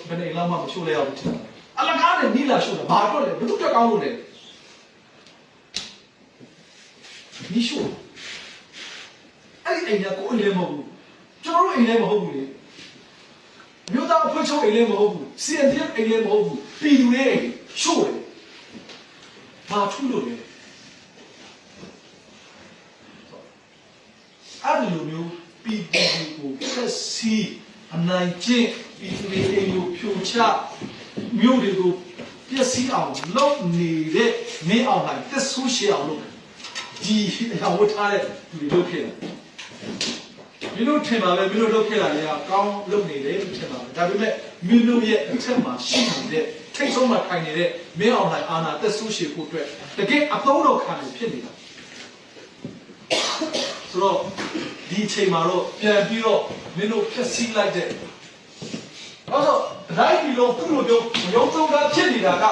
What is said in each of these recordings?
ဘယ်နဲ့အလားမှမရှိလဲရဘူးချင်းအလကားနဲ့နီးလာရှို့တာဘာတော့လဲဘယ်သူတက်ကောင်းလို့လဲနီးရှို့အဲ့ဒီအိမ်ကကိုယ်လည်းမဟုတ်ဘူးကျွန်တော်တို့အိမ်လည်းမဟုတ်ဘူးလေမြို့သားအဖွဲ့ချုပ်အိမ်လည်းမဟုတ်ဘူး CNDF အိမ်လည်းမဟုတ်ဘူးပြည်သူတွေအိမ်ရှို့တယ်ဘာထူးလို့လဲအဲ့ဒီလိုမျိုးပြည်သူကိုဖက်စီအနိုင်ကျင့်ပြည်သူတွေအိမ်ကိုဖြိုချမြို့တွေကိုပျက်စီးအောင်လုပ်နေတဲ့မင်းအောင်လိုက်တက်ဆူးရှေအောင်လုပ်ဒီအရာဝတ်ထားတဲ့သူတွေလုပ်ခဲ့တယ်မင်းတို့ထင်ပါပဲမင်းတို့လုပ်ခဲ့တာလည်းကောင်းလုပ်နေတယ်ထင်ပါပဲဒါပေမဲ့မင်းတို့ရဲ့အထက်မှာရှိနေတဲ့ထိတ်ဆုံးမှာထိုင်နေတဲ့မင်းအောင်လိုက်အာဏာတက်ဆူးရှေဖို့အတွက်တကယ်အသုံးတော်ခံနေဖြစ်နေတာဆိုတော့ဒီအချိန်မှာတော့ပြန်ပြီးတော့မင်းတို့ဖျက်ဆီးလိုက်တဲ့အဲ့တော့တိုင်းပြည်လုံးသူ့လိုမျိုးရုံးသုံးတာဖြစ်နေတာက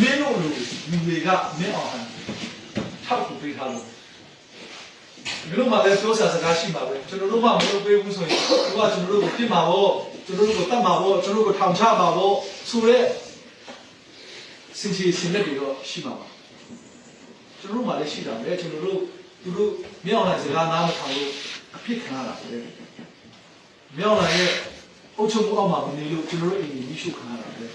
မင်းတို့လူတွေကမင်းအောင်ဟန်ထောက်ကူပေးထားလို့မင်းတို့မှလည်းပြောစရာစကားရှိမှာပဲကျွန်တော်တို့မှမလုပ်ပေးဘူးဆိုရင်သူကကျွန်တော်တို့ကိုပြစ်မှာပေါ့ကျွန်တော်တို့ကိုတတ်မှာပေါ့ကျွန်တော်တို့ကိုထောင်ချမှာပေါ့ဆိုတော့စင်ကြီးစင်လက်တွေတော့ရှိမှာပါကျွန်တော်တို့မှလည်းရှိတာပဲကျွန်တော်တို့သူတို့မင်းအောင်ဟန်စကားနားမထောင်လို့အဖြစ်ခံရတာပဲမင်းအောင်ဟန်ရဲ့အုပ်ချုပ်မှုအောက်မှာမနေလို့ကျွန်တော်တို့အိမ်ကြီးရှုခံရတာပဲ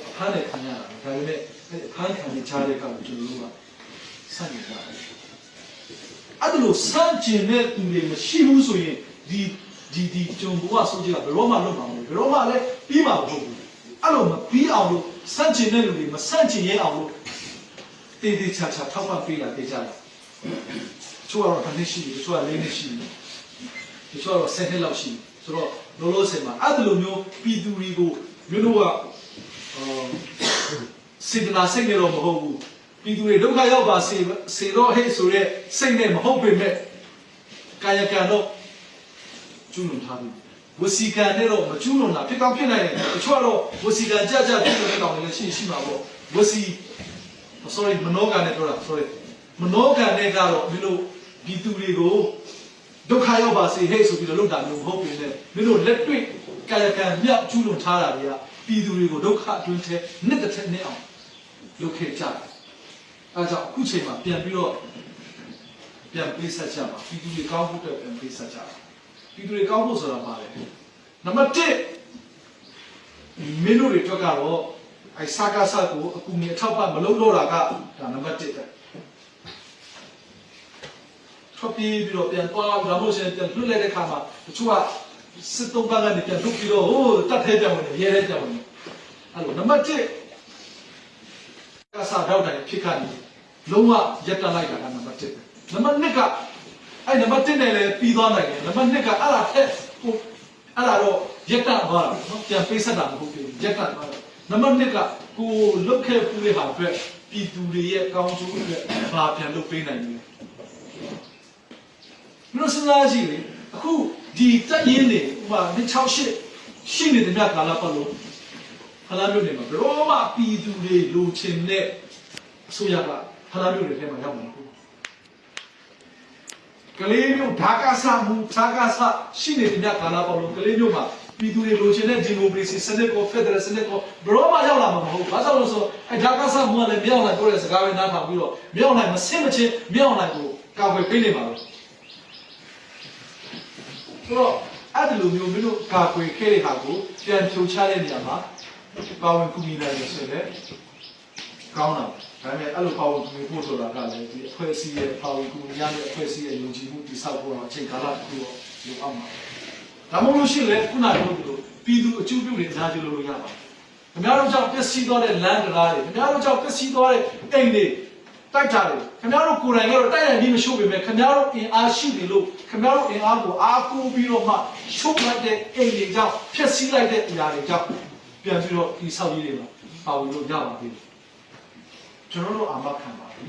အခန်းနဲ့ခံရတာဒါပေမဲ့အခန်းခံနေချတဲ့ကောင်ကျွန်တော်တို့ကစတင်ကြတယ်အဲ့ဒါလို့စကျင်တဲ့သူတွေမရှိဘူးဆိုရင်ဒီကျွန်တော်ကဆိုကြတာဘယ်တော့မှလုပ်မှာမဟုတ်ဘူးဘယ်တော့မှလည်းပြီးမှာမဟုတ်ဘူးအဲ့လိုမပြီးအောင်လို့စကျင်တဲ့လူတွေမစကျင်ရဲအောင်လို့တေးသေးချာချာထောက်ပံ့ပေးလာပေးကြတာချို့ကတော့တစ်နှစ်ရှိတယ်ချို့က၄နှစ်ရှိတယ်ချို့ကတော့10နှစ်လောက်ရှိတယ်ဆိုတော့လောလောဆယ်မှာအဲ့ဒီလိုမျိုးပြည်သူတွေကိုမျိုးတို့ကစေတနာစိတ်နဲ့တော့မဟုတ်ဘူးပြည်သူတွေဒုက္ခရောက်ပါစေတော့ဟဲ့ဆိုတဲ့စိတ်နဲ့မဟုတ်ပေမဲ့ကာယကံတော့ကျူးလွန်ထားပြီဝစီကံနဲ့တော့မကျူးလွန်တာဖြစ်ကောင်းဖြစ်နိုင်တယ်တချို့ကတော့ဝစီကံကြကြကျူးလွန်တဲ့ကောင်တွေလည်းရှိမှာပေါ့ဝစီ sorry မနောကံနဲ့ပြောတာ sorry မနောကံနဲ့ကတော့မျိုးတို့ပြည်သူတွေကိုဒုက္ခရောက်ပါစေဟဲ့ဆိုပြီးတော့လုပ်တာမျိုးမဟုတ်ဘူးလေမင်းတို့လက်တွေ့ကာယကံမြောက်ကျူးလွန်ထားတာတွေကပြည်သူတွေကိုဒုက္ခအတွင်းထဲနှစ်တစ်ထက်နှစ်အောင်လုပ်ခဲ့ကြတယ်အဲဒါကြောင့်အခုချိန်မှာပြန်ပြီးတော့ပြန်ပေးဆက်ကြပါပြည်သူတွေကောင်းဖို့အတွက်ပြန်ပေးဆက်ကြပါပြည်သူတွေကောင်းဖို့ဆိုတာပါလေနံပါတ်1မင်းတို့တွေအတွက်ကတော့အဲစာကားစာကိုအကူအညီအထောက်ပံ့မလုပ်တော့တာကဒါနံပါတ်1ပဲထွက်ပြေးပြီးတော့ပြန်သွားဒါမှမဟုတ်ရင်ပြန်လွတ်လိုက်တဲ့ခါမှာတချို့ကစစ်သုံးပါးကနေပြန်လွတ်ပြီးတော့ဟိုတတ်သေးတယ်ဝင်ရဲရဲတယ်ဝင်အဲ့လိုနံပါတ်1ကစားတော့တယ်ဖြစ်ခါနေလုံးဝရက်တက်လိုက်တာကနံပါတ်1ပဲနံပါတ်2ကအဲ့နံပါတ်1နဲ့လည်းပြီးသွားနိုင်တယ်နံပါတ်2ကအဲ့ဒါထက်ဟိုအဲ့ဒါတော့ရက်တက်သွားတာနော်ပြန်ပေးဆက်တာမဟုတ်ဘူးရက်တက်သွားတယ်နံပါတ်2ကကိုလုတ်ခဲ့ပူးတဲ့ဟာအတွက်ပြည်သူတွေရဲ့ကောင်းကျိုးအတွက်ဘာပြန်လုပ်ပေးနိုင်လဲမလို့စဉ်းစားကြည့်လေအခုဒီတက်ရင်းနေဥပမာ2068ရှိနေတဲ့မြတ်ကာလပတ်လို့ဖလားမြို့နေမှာဘယ်တော့မှပြည်သူတွေလိုချင်တဲ့အစိုးရကဖလားမြို့တွေထဲမှာရောက်မှာမဟုတ်ဘူးကလေးမြို့ဓာကဆမှုဓာကဆရှိနေတဲ့မြတ်ကာလပတ်လို့ကလေးမြို့မှာပြည်သူတွေလိုချင်တဲ့ဒီမိုကရေစီစနစ်ကိုဖက်ဒရယ်စနစ်ကိုဘယ်တော့မှရောက်လာမှာမဟုတ်ဘူးဘာကြောင့်လဲဆိုအဲဓာကဆမှုကလည်းမြောက်နိုင်ပြောတဲ့စကားပဲနားထောင်ပြီးတော့မြောက်နိုင်မဆင့်မချင်းမြောက်နိုင်ကိုကာကွယ်ပေးနေပါလို့ဆိုတော့အဲ့ဒီလိုမျိုးမင်းတို့ကာကွယ်ခဲ့တဲ့ဟာကိုပြန်ဖြိုချတဲ့နေရာမှာပါဝင်ကူညီနိုင်ရဆိုရင်ကောင်းတာဒါပေမဲ့အဲ့လိုပါဝင်ကူညီဖို့ဆိုတာကလည်းဒီအဖွဲ့အစည်းရဲ့ပါဝင်ကူညီရတဲ့အဖွဲ့အစည်းရဲ့ယုံကြည်မှုတည်ဆောက်ဖို့တော့အချိန်ကာလတစ်ခုတော့လိုအောင်ပါဒါမှမဟုတ်လို့ရှိရင်ခုနကပြောသလိုပြည်သူအကျိုးပြုနေအားကျလို့ရပါတယ်ခင်ဗျားတို့ကြောင့်ပျက်စီးသွားတဲ့လမ်းတရားတွေခင်ဗျားတို့ကြောင့်ပျက်စီးသွားတဲ့အိမ်တွေတိုက်ကြတယ်ခင်ဗျားတို့ကိုယ်တိုင်ကတော့တိုက်နိုင်ပြီးမရှုပ်ပေမဲ့ခင်ဗျားတို့အင်အားရှိတယ်လို့ခင်ဗျားတို့အင်အားကိုအားကိုးပြီးတော့မှရှုပ်လိုက်တဲ့အိမ်တွေကြောင့်ဖျက်ဆီးလိုက်တဲ့အရာတွေကြောင့်ပြန်ပြီးတော့ဒီဆောက်ရေးတွေမှာပါဝင်လို့ရပါသေးတယ်ကျွန်တော်တို့အာမခံပါ